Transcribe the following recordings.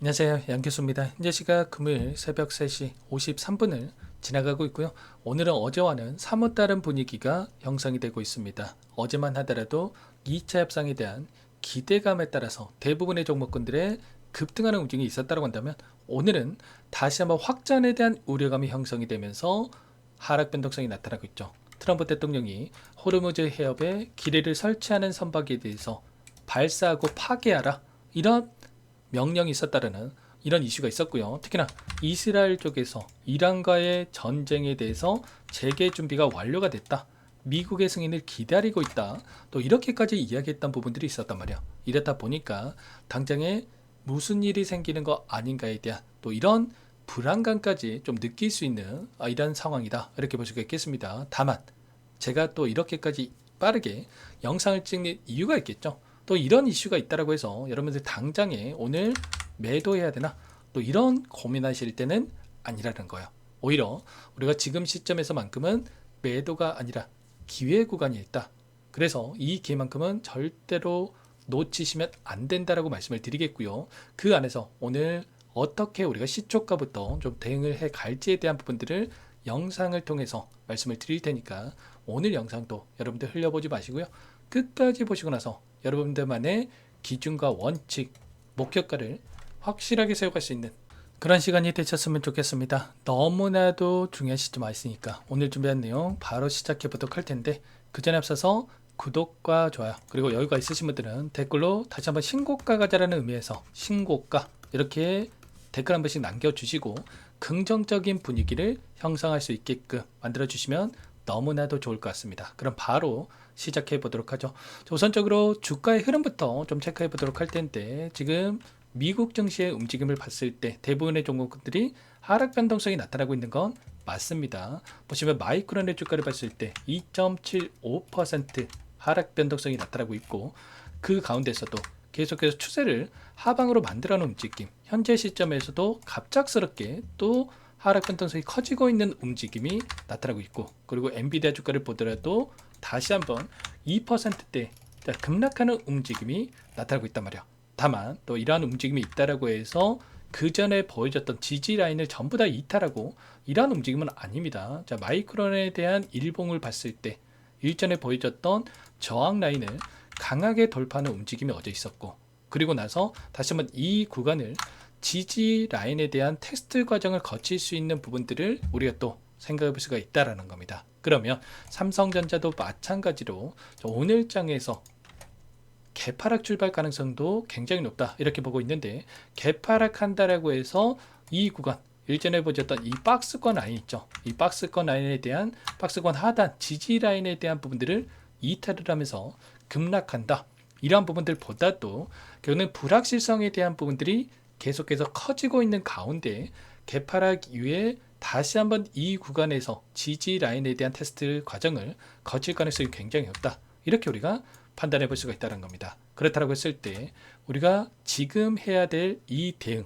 안녕하세요, 양교수입니다. 현재 시각 금요일 새벽 3시 53분을 지나가고 있고요. 오늘은 어제와는 사뭇 다른 분위기가 형성이 되고 있습니다. 어제만 하더라도 2차 협상에 대한 기대감에 따라서 대부분의 종목군들의 급등하는 움직임이 있었다고 한다면, 오늘은 다시 한번 확전에 대한 우려감이 형성이 되면서 하락 변동성이 나타나고 있죠. 트럼프 대통령이 호르무즈 해협에 기뢰를 설치하는 선박에 대해서 발사하고 파괴하라, 이런 명령이 있었다라는 이런 이슈가 있었고요. 특히나 이스라엘 쪽에서 이란과의 전쟁에 대해서 재개 준비가 완료가 됐다, 미국의 승인을 기다리고 있다, 또 이렇게까지 이야기했던 부분들이 있었단 말이야. 이렇다 보니까 당장에 무슨 일이 생기는 거 아닌가에 대한 또 이런 불안감까지 좀 느낄 수 있는 이런 상황이다, 이렇게 볼 수가 있겠습니다. 다만 제가 또 이렇게까지 빠르게 영상을 찍는 이유가 있겠죠. 또 이런 이슈가 있다라고 해서 여러분들 당장에 오늘 매도해야 되나, 또 이런 고민하실 때는 아니라는 거예요. 오히려 우리가 지금 시점에서만큼은 매도가 아니라 기회 구간이 있다. 그래서 이 기회만큼은 절대로 놓치시면 안 된다라고 말씀을 드리겠고요. 그 안에서 오늘 어떻게 우리가 시초가부터 좀 대응을 해 갈지에 대한 부분들을 영상을 통해서 말씀을 드릴 테니까 오늘 영상도 여러분들 흘려보지 마시고요. 끝까지 보시고 나서 여러분들만의 기준과 원칙, 목표가를 확실하게 세워갈 수 있는 그런 시간이 되셨으면 좋겠습니다. 너무나도 중요한 시점 와 있으니까 오늘 준비한 내용 바로 시작해 보도록 할 텐데, 그 전에 앞서서 구독과 좋아요, 그리고 여유가 있으신 분들은 댓글로 다시 한번 신고가 가자라는 의미에서 신고가 이렇게 댓글 한 번씩 남겨주시고 긍정적인 분위기를 형성할 수 있게끔 만들어주시면 너무나도 좋을 것 같습니다. 그럼 바로 시작해 보도록 하죠. 우선적으로 주가의 흐름부터 좀 체크해 보도록 할 텐데, 지금 미국 증시의 움직임을 봤을 때 대부분의 종목들이 하락 변동성이 나타나고 있는 건 맞습니다. 보시면 마이크론의 주가를 봤을 때 2.75% 하락 변동성이 나타나고 있고, 그 가운데서도 계속해서 추세를 하방으로 만들어 놓은 움직임, 현재 시점에서도 갑작스럽게 또 하락 변동성이 커지고 있는 움직임이 나타나고 있고, 그리고 엔비디아 주가를 보더라도 다시 한번 2%대 급락하는 움직임이 나타나고 있단 말이야. 다만 또 이러한 움직임이 있다라고 해서 그 전에 보여줬던 지지 라인을 전부 다 이탈하고 이러한 움직임은 아닙니다. 자, 마이크론에 대한 일봉을 봤을 때 일전에 보여줬던 저항 라인을 강하게 돌파하는 움직임이 어제 있었고, 그리고 나서 다시 한번 이 구간을 지지 라인에 대한 테스트 과정을 거칠 수 있는 부분들을 우리가 또 생각해 볼 수가 있다라는 겁니다. 그러면 삼성전자도 마찬가지로 오늘 장에서 개파락 출발 가능성도 굉장히 높다, 이렇게 보고 있는데, 개파락 한다라고 해서 이 구간 일전에 보셨던 이 박스권 라인 있죠, 이 박스권 라인에 대한 박스권 하단 지지 라인에 대한 부분들을 이탈을 하면서 급락한다, 이러한 부분들보다도 결국은 불확실성에 대한 부분들이 계속해서 커지고 있는 가운데 개파락 이후에 다시 한번 이 구간에서 지지 라인에 대한 테스트 과정을 거칠 가능성이 굉장히 높다, 이렇게 우리가 판단해 볼 수가 있다는 겁니다. 그렇다고 했을 때 우리가 지금 해야 될 이 대응,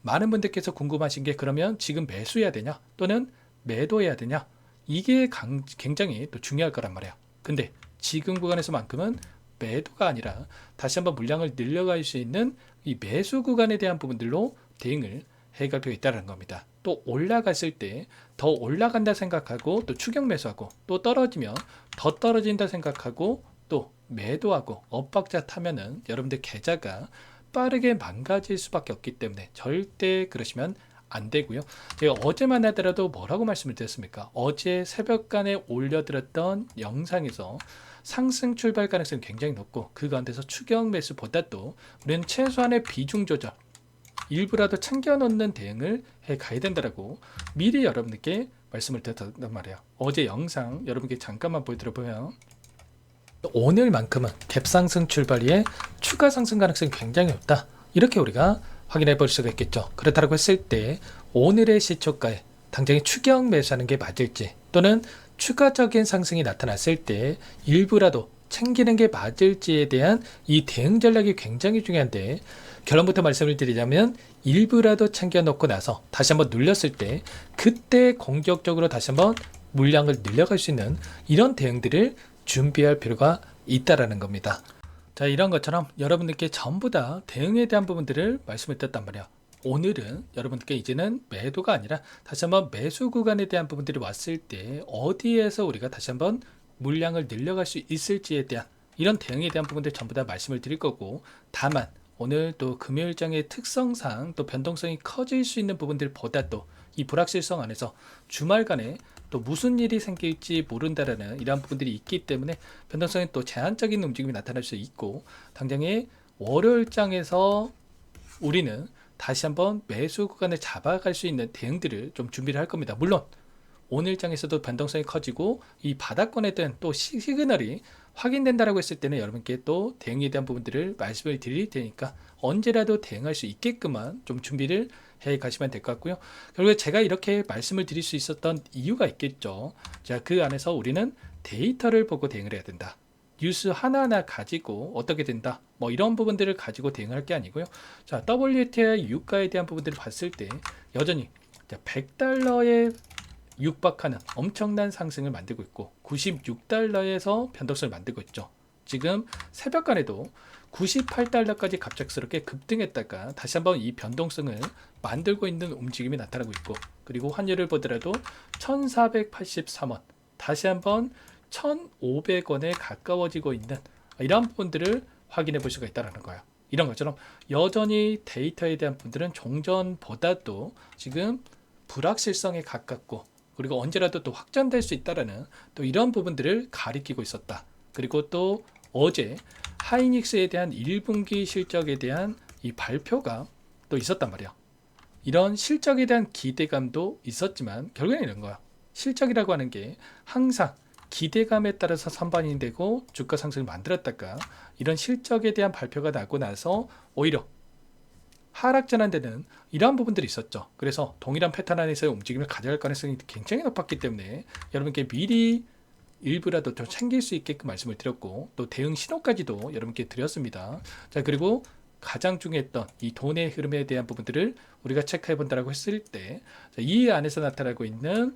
많은 분들께서 궁금하신 게 그러면 지금 매수해야 되냐 또는 매도해야 되냐, 이게 굉장히 또 중요할 거란 말이에요. 근데 지금 구간에서만큼은 매도가 아니라 다시 한번 물량을 늘려갈 수 있는 이 매수 구간에 대한 부분들로 대응을 해갈 필요가 있다는 겁니다. 또 올라갔을 때 더 올라간다 생각하고 또 추격 매수하고, 또 떨어지면 더 떨어진다 생각하고 또 매도하고 엇박자 타면은 여러분들 계좌가 빠르게 망가질 수밖에 없기 때문에 절대 그러시면 안 되고요. 제가 어제만 하더라도 뭐라고 말씀을 드렸습니까? 어제 새벽간에 올려드렸던 영상에서 상승 출발 가능성이 굉장히 높고, 그 가운데서 추격 매수보다도 우리는 최소한의 비중 조절, 일부라도 챙겨놓는 대응을 해 가야 된다라고 미리 여러분들께 말씀을 드렸단 말이에요. 어제 영상 여러분께 잠깐만 보여드려보면, 오늘만큼은 갭상승 출발에 추가 상승 가능성이 굉장히 높다, 이렇게 우리가 확인해 볼 수가 있겠죠. 그렇다고 했을 때 오늘의 시초가에 당장에 추격 매수하는 게 맞을지, 또는 추가적인 상승이 나타났을 때 일부라도 챙기는 게 맞을지에 대한 이 대응 전략이 굉장히 중요한데, 결론부터 말씀을 드리자면 일부라도 챙겨놓고 나서 다시 한번 눌렸을 때 그때 공격적으로 다시 한번 물량을 늘려갈 수 있는 이런 대응들을 준비할 필요가 있다라는 겁니다. 자, 이런 것처럼 여러분들께 전부 다 대응에 대한 부분들을 말씀을 드렸단 말이야. 오늘은 여러분들께 이제는 매도가 아니라 다시 한번 매수 구간에 대한 부분들이 왔을 때 어디에서 우리가 다시 한번 물량을 늘려갈 수 있을지에 대한 이런 대응에 대한 부분들 전부 다 말씀을 드릴 거고, 다만 오늘 또 금요일장의 특성상 또 변동성이 커질 수 있는 부분들보다 또 이 불확실성 안에서 주말간에 또 무슨 일이 생길지 모른다라는 이러한 부분들이 있기 때문에 변동성이 또 제한적인 움직임이 나타날 수 있고, 당장의 월요일장에서 우리는 다시 한번 매수 구간을 잡아갈 수 있는 대응들을 좀 준비를 할 겁니다. 물론 오늘장에서도 변동성이 커지고 이 바닥권에 대한 또 시그널이 확인된다라고 했을 때는 여러분께 또 대응에 대한 부분들을 말씀을 드릴 테니까 언제라도 대응할 수 있게끔만 좀 준비를 해 가시면 될 것 같고요. 결국에 제가 이렇게 말씀을 드릴 수 있었던 이유가 있겠죠. 자, 그 안에서 우리는 데이터를 보고 대응을 해야 된다. 뉴스 하나하나 가지고 어떻게 된다, 뭐 이런 부분들을 가지고 대응할 게 아니고요. 자, WTI 유가에 대한 부분들을 봤을 때 여전히 100달러에 육박하는 엄청난 상승을 만들고 있고 96달러에서 변동성을 만들고 있죠. 지금 새벽간에도 98달러까지 갑작스럽게 급등했다가 다시 한번 이 변동성을 만들고 있는 움직임이 나타나고 있고, 그리고 환율을 보더라도 1483원, 다시 한번 1500원에 가까워지고 있는 이런 부분들을 확인해 볼 수가 있다는 거예요. 이런 것처럼 여전히 데이터에 대한 부분들은 종전보다도 지금 불확실성에 가깝고, 그리고 언제라도 또 확전될 수 있다라는 또 이런 부분들을 가리키고 있었다. 그리고 또 어제 하이닉스에 대한 1분기 실적에 대한 이 발표가 또 있었단 말이야. 이런 실적에 대한 기대감도 있었지만 결국에는 이런 거야. 실적이라고 하는 게 항상 기대감에 따라서 선반이 되고 주가 상승을 만들었다가 이런 실적에 대한 발표가 나고 나서 오히려 하락 전환되는 이러한 부분들이 있었죠. 그래서 동일한 패턴 안에서의 움직임을 가져갈 가능성이 굉장히 높았기 때문에 여러분께 미리 일부라도 좀 챙길 수 있게끔 말씀을 드렸고, 또 대응 신호까지도 여러분께 드렸습니다. 자, 그리고 가장 중요했던 이 돈의 흐름에 대한 부분들을 우리가 체크해 본다라고 했을 때, 이 안에서 나타나고 있는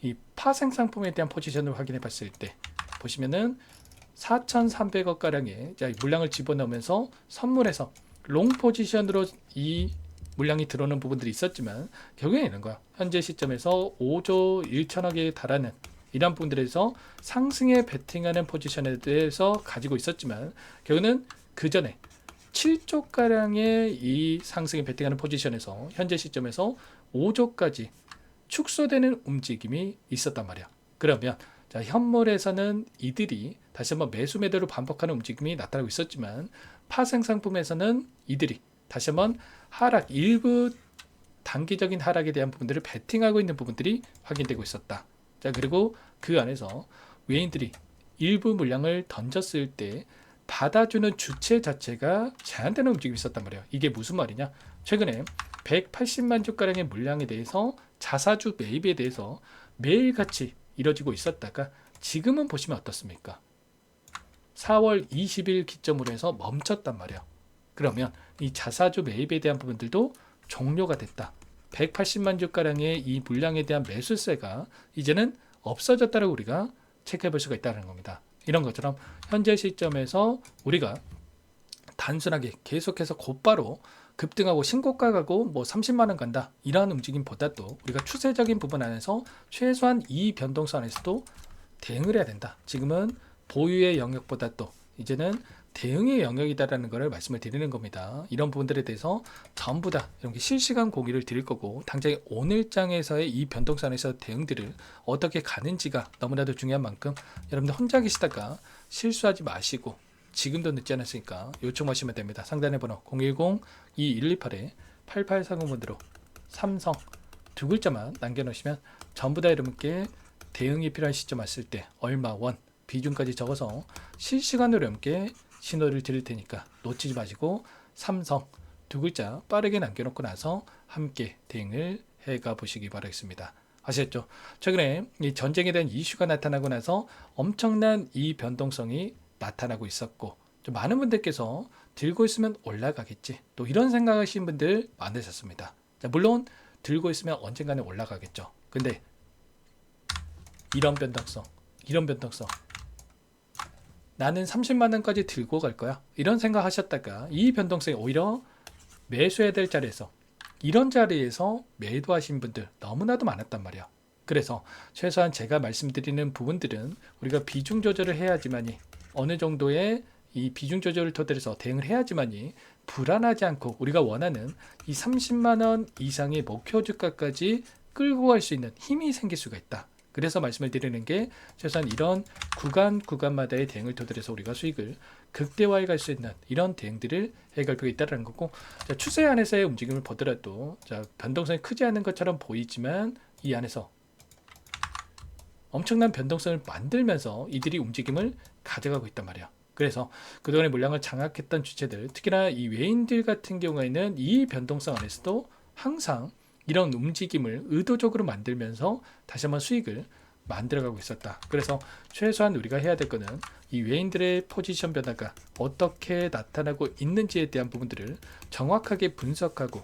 이 파생 상품에 대한 포지션을 확인해 봤을 때 보시면은 4,300억 가량의 물량을 집어넣으면서 선물해서 롱 포지션으로 이 물량이 들어오는 부분들이 있었지만 결국에 있는 거야. 현재 시점에서 5조 1천억에 달하는 이런 부분들에서 상승에 베팅하는 포지션에 대해서 가지고 있었지만 결국은 그 전에 7조 가량의 이 상승에 베팅하는 포지션에서 현재 시점에서 5조까지 축소되는 움직임이 있었단 말이야. 그러면 자, 현물에서는 이들이 다시 한번 매수 매도를 반복하는 움직임이 나타나고 있었지만 파생 상품에서는 이들이 다시 한번 하락, 일부 단기적인 하락에 대한 부분들을 베팅하고 있는 부분들이 확인되고 있었다. 자, 그리고 그 안에서 외인들이 일부 물량을 던졌을 때 받아주는 주체 자체가 제한되는 움직임이 있었단 말이에요. 이게 무슨 말이냐? 최근에 180만 주가량의 물량에 대해서 자사주 매입에 대해서 매일같이 이뤄지고 있었다가 지금은 보시면 어떻습니까? 4월 20일 기점으로 해서 멈췄단 말이에요. 그러면 이 자사주 매입에 대한 부분들도 종료가 됐다. 180만 주가량의 이 물량에 대한 매수세가 이제는 없어졌다고 우리가 체크해 볼 수가 있다는 겁니다. 이런 것처럼 현재 시점에서 우리가 단순하게 계속해서 곧바로 급등하고 신고가 가고 뭐 30만 원 간다 이러한 움직임보다도 우리가 추세적인 부분 안에서 최소한 이 변동성 안에서도 대응을 해야 된다. 지금은 보유의 영역보다 또 이제는 대응의 영역이다라는 것을 말씀을 드리는 겁니다. 이런 부분들에 대해서 전부 다 이렇게 실시간 공유를 드릴 거고, 당장의 오늘장에서의 이 변동선에서 대응들을 어떻게 가는지가 너무나도 중요한 만큼 여러분들 혼자 계시다가 실수하지 마시고 지금도 늦지 않았으니까 요청하시면 됩니다. 상단의 번호 010-2128-8830번으로 삼성 두 글자만 남겨놓으시면 전부 다 여러분께 대응이 필요한 시점 왔을 때 얼마 원 비중까지 적어서 실시간으로 여러분께 신호를 드릴 테니까 놓치지 마시고 삼성 두 글자 빠르게 남겨놓고 나서 함께 대응을 해가 보시기 바라겠습니다. 아시겠죠? 최근에 이 전쟁에 대한 이슈가 나타나고 나서 엄청난 이 변동성이 나타나고 있었고, 좀 많은 분들께서 들고 있으면 올라가겠지 또 이런 생각하시는 분들 많으셨습니다. 자, 물론 들고 있으면 언젠가는 올라가겠죠. 근데 이런 변동성 나는 30만 원까지 들고 갈 거야. 이런 생각 하셨다가 이 변동성이 오히려 매수해야 될 자리에서 이런 자리에서 매도하신 분들 너무나도 많았단 말이야. 그래서 최소한 제가 말씀드리는 부분들은 우리가 비중 조절을 해야지만이 어느 정도의 이 비중 조절을 토대로 해서 대응을 해야지만이 불안하지 않고 우리가 원하는 이 30만 원 이상의 목표 주가까지 끌고 갈 수 있는 힘이 생길 수가 있다. 그래서 말씀을 드리는 게 최소한 이런 구간마다의 대응을 토대로 해서 우리가 수익을 극대화해 갈 수 있는 이런 대응들을 해갈 필요가 있다는 거고, 자, 추세 안에서의 움직임을 보더라도 자, 변동성이 크지 않은 것처럼 보이지만 이 안에서 엄청난 변동성을 만들면서 이들이 움직임을 가져가고 있단 말이야. 그래서 그동안의 물량을 장악했던 주체들, 특히나 이 외인들 같은 경우에는 이 변동성 안에서도 항상 이런 움직임을 의도적으로 만들면서 다시 한번 수익을 만들어가고 있었다. 그래서 최소한 우리가 해야 될 거는 이 외인들의 포지션 변화가 어떻게 나타나고 있는지에 대한 부분들을 정확하게 분석하고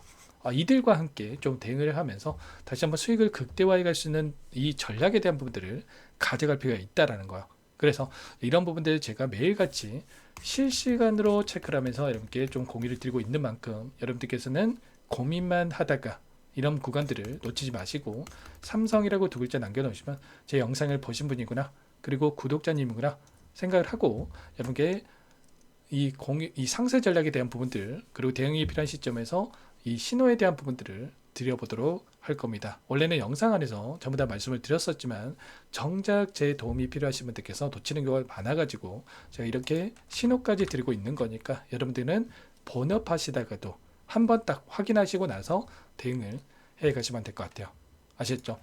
이들과 함께 좀 대응을 하면서 다시 한번 수익을 극대화해 갈 수 있는 이 전략에 대한 부분들을 가져갈 필요가 있다라는 거예요. 그래서 이런 부분들을 제가 매일같이 실시간으로 체크를 하면서 여러분께 좀 공유를 드리고 있는 만큼 여러분들께서는 고민만 하다가 이런 구간들을 놓치지 마시고 삼성이라고 두 글자 남겨놓으시면 제 영상을 보신 분이구나, 그리고 구독자님이구나 생각을 하고 여러분께 이 상세 전략에 대한 부분들, 그리고 대응이 필요한 시점에서 이 신호에 대한 부분들을 드려보도록 할 겁니다. 원래는 영상 안에서 전부 다 말씀을 드렸었지만 정작 제 도움이 필요하신 분들께서 놓치는 경우가 많아가지고 제가 이렇게 신호까지 드리고 있는 거니까 여러분들은 본업하시다가도 한번 딱 확인하시고 나서 대응을 해 가시면 될 것 같아요. 아셨죠?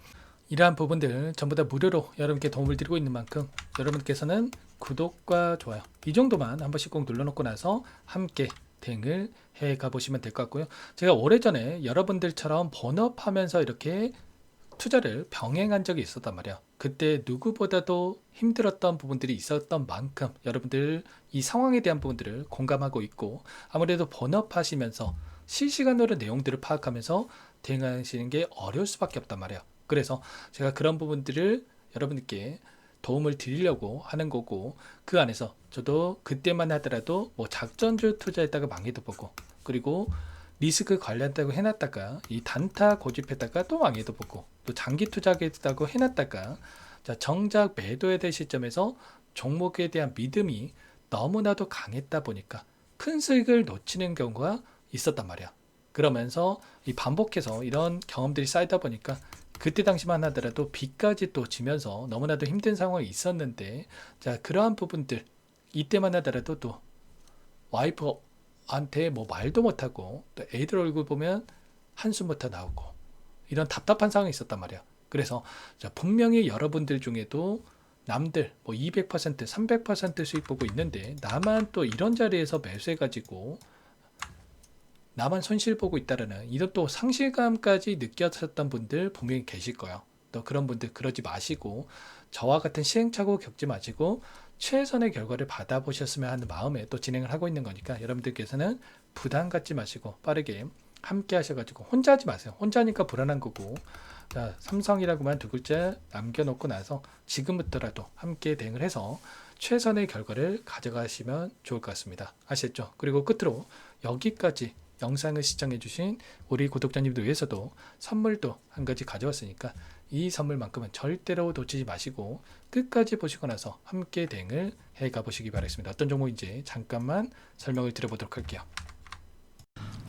이러한 부분들 전부 다 무료로 여러분께 도움을 드리고 있는 만큼 여러분께서는 구독과 좋아요 이 정도만 한 번씩 꼭 눌러놓고 나서 함께 대응을 해 가보시면 될 것 같고요. 제가 오래전에 여러분들처럼 본업하면서 이렇게 투자를 병행한 적이 있었단 말이야. 그때 누구보다도 힘들었던 부분들이 있었던 만큼 여러분들 이 상황에 대한 부분들을 공감하고 있고, 아무래도 본업하시면서 실시간으로 내용들을 파악하면서 대응하시는 게 어려울 수밖에 없단 말이에요. 그래서 제가 그런 부분들을 여러분들께 도움을 드리려고 하는 거고, 그 안에서 저도 그때만 하더라도 뭐 작전주 투자했다가 망해도 보고, 그리고 리스크 관리한다고 해놨다가 이 단타 고집했다가 또 망해도 보고, 또 장기 투자하겠다고 해놨다가 자, 정작 매도해야 될 시점에서 종목에 대한 믿음이 너무나도 강했다 보니까 큰 수익을 놓치는 경우가 있었단 말이야. 그러면서 이 반복해서 이런 경험들이 쌓이다 보니까 그때 당시만 하더라도 빚까지 또 지면서 너무나도 힘든 상황이 있었는데, 자, 그러한 부분들 이때만 하더라도 또 와이프한테 뭐 말도 못하고 또 애들 얼굴 보면 한숨부터 나오고 이런 답답한 상황이 있었단 말이야. 그래서 자, 분명히 여러분들 중에도 남들 뭐 200%, 300% 수익 보고 있는데 나만 또 이런 자리에서 매수해가지고 나만 손실 보고 있다라는 이런 또 상실감까지 느꼈었던 분들 분명히 계실 거예요. 또 그런 분들 그러지 마시고 저와 같은 시행착오 겪지 마시고 최선의 결과를 받아보셨으면 하는 마음에 또 진행을 하고 있는 거니까 여러분들께서는 부담 갖지 마시고 빠르게 함께 하셔가지고 혼자 하지 마세요. 혼자 하니까 불안한 거고, 자, 삼성이라고만 두 글자 남겨놓고 나서 지금부터라도 함께 대응을 해서 최선의 결과를 가져가시면 좋을 것 같습니다. 아시겠죠? 그리고 끝으로 여기까지 영상을 시청해주신 우리 구독자님들 위해서도 선물도 한 가지 가져왔으니까 이 선물만큼은 절대로 놓치지 마시고 끝까지 보시고 나서 함께 대응을 해 가보시기 바라겠습니다. 어떤 종목인지 잠깐만 설명을 드려보도록 할게요.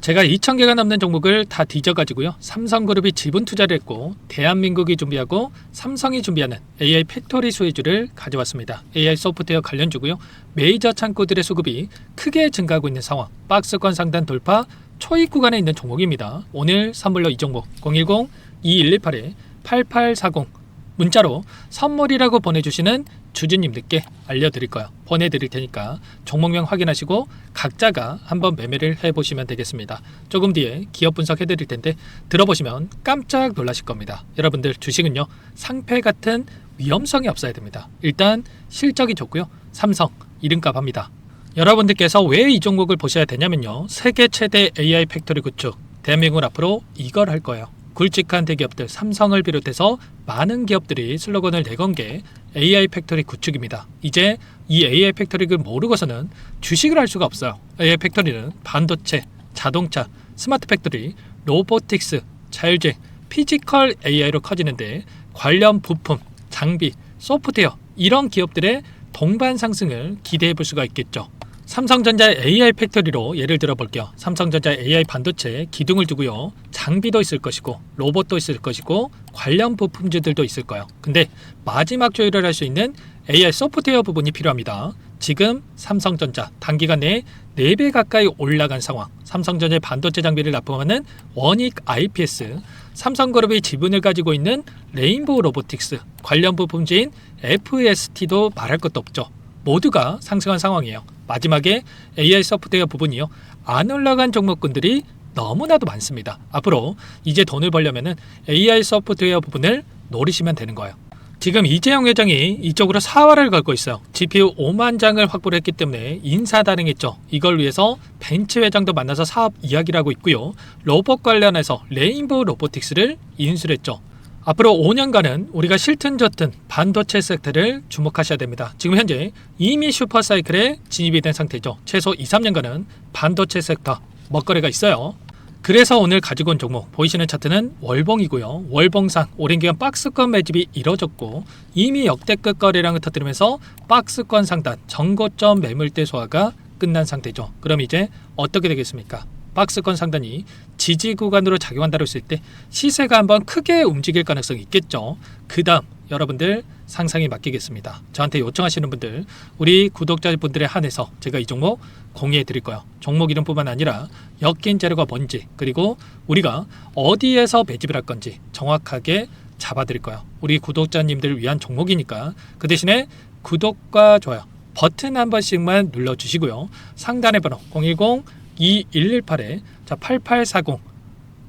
제가 2,000개가 넘는 종목을 다 뒤져가지고요, 삼성그룹이 지분 투자를 했고 대한민국이 준비하고 삼성이 준비하는 AI 팩토리 수혜주를 가져왔습니다. AI 소프트웨어 관련주고요. 메이저 창구들의 수급이 크게 증가하고 있는 상황, 박스권 상단 돌파 초입 구간에 있는 종목입니다. 오늘 선물로 이 종목 010-2118-8840 문자로 선물이라고 보내주시는 주주님들께 알려드릴 거예요. 보내드릴 테니까 종목명 확인하시고 각자가 한번 매매를 해보시면 되겠습니다. 조금 뒤에 기업 분석해드릴 텐데 들어보시면 깜짝 놀라실 겁니다. 여러분들 주식은요, 상패 같은 위험성이 없어야 됩니다. 일단 실적이 좋고요, 삼성 이름값 합니다. 여러분들께서 왜 이 종목을 보셔야 되냐면요, 세계 최대 AI 팩토리 구축, 대한민국은 앞으로 이걸 할 거예요. 굵직한 대기업들 삼성을 비롯해서 많은 기업들이 슬로건을 내건 게 AI 팩토리 구축입니다. 이제 이 AI 팩토리를 모르고서는 주식을 할 수가 없어요. AI 팩토리는 반도체, 자동차, 스마트 팩토리, 로보틱스, 자율주행, 피지컬 AI로 커지는데 관련 부품, 장비, 소프트웨어 이런 기업들의 동반 상승을 기대해 볼 수가 있겠죠. 삼성전자의 AI 팩토리로 예를 들어 볼게요. 삼성전자 AI 반도체 기둥을 두고요. 장비도 있을 것이고 로봇도 있을 것이고 관련 부품주들도 있을 거예요. 근데 마지막 조율을 할 수 있는 AI 소프트웨어 부분이 필요합니다. 지금 삼성전자 단기간 내에 4배 가까이 올라간 상황. 삼성전자의 반도체 장비를 납품하는 원익 IPS, 삼성그룹이 지분을 가지고 있는 레인보우 로보틱스, 관련 부품주인 FST도 말할 것도 없죠. 모두가 상승한 상황이에요. 마지막에 AI 소프트웨어 부분이요. 안 올라간 종목군들이 너무나도 많습니다. 앞으로 이제 돈을 벌려면 AI 소프트웨어 부분을 노리시면 되는 거예요. 지금 이재용 회장이 이쪽으로 사활을 걸고 있어요. GPU 5만 장을 확보를 했기 때문에 인사단행했죠. 이걸 위해서 벤츠 회장도 만나서 사업 이야기를 하고 있고요. 로봇 관련해서 레인보우 로보틱스를 인수했죠. 앞으로 5년간은 우리가 싫든 좋든 반도체 섹터를 주목하셔야 됩니다. 지금 현재 이미 슈퍼사이클에 진입이 된 상태죠. 최소 2, 3년간은 반도체 섹터 먹거리가 있어요. 그래서 오늘 가지고 온 종목 보이시는 차트는 월봉이고요. 월봉상 오랜 기간 박스권 매집이 이뤄졌고 이미 역대급 거래량을 터뜨리면서 박스권 상단 전고점 매물대 소화가 끝난 상태죠. 그럼 이제 어떻게 되겠습니까? 박스권 상단이 지지 구간으로 작용한다고 했을 때 시세가 한번 크게 움직일 가능성이 있겠죠. 그 다음 여러분들 상상에 맡기겠습니다. 저한테 요청하시는 분들, 우리 구독자분들에 한해서 제가 이 종목 공유해 드릴 거예요. 종목 이름뿐만 아니라 엮인 재료가 뭔지, 그리고 우리가 어디에서 매집을 할 건지 정확하게 잡아 드릴 거예요. 우리 구독자님들을 위한 종목이니까 그 대신에 구독과 좋아요 버튼 한 번씩만 눌러주시고요. 상단의 번호 010-2118-8840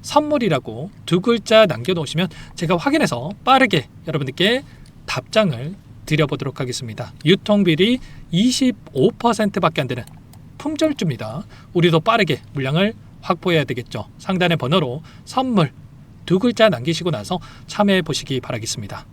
선물이라고 2글자 남겨놓으시면 제가 확인해서 빠르게 여러분들께 답장을 드려보도록 하겠습니다. 유통비리 25%밖에 안 되는 품절주입니다. 우리도 빠르게 물량을 확보해야 되겠죠. 상단의 번호로 선물 2글자 남기시고 나서 참여해 보시기 바라겠습니다.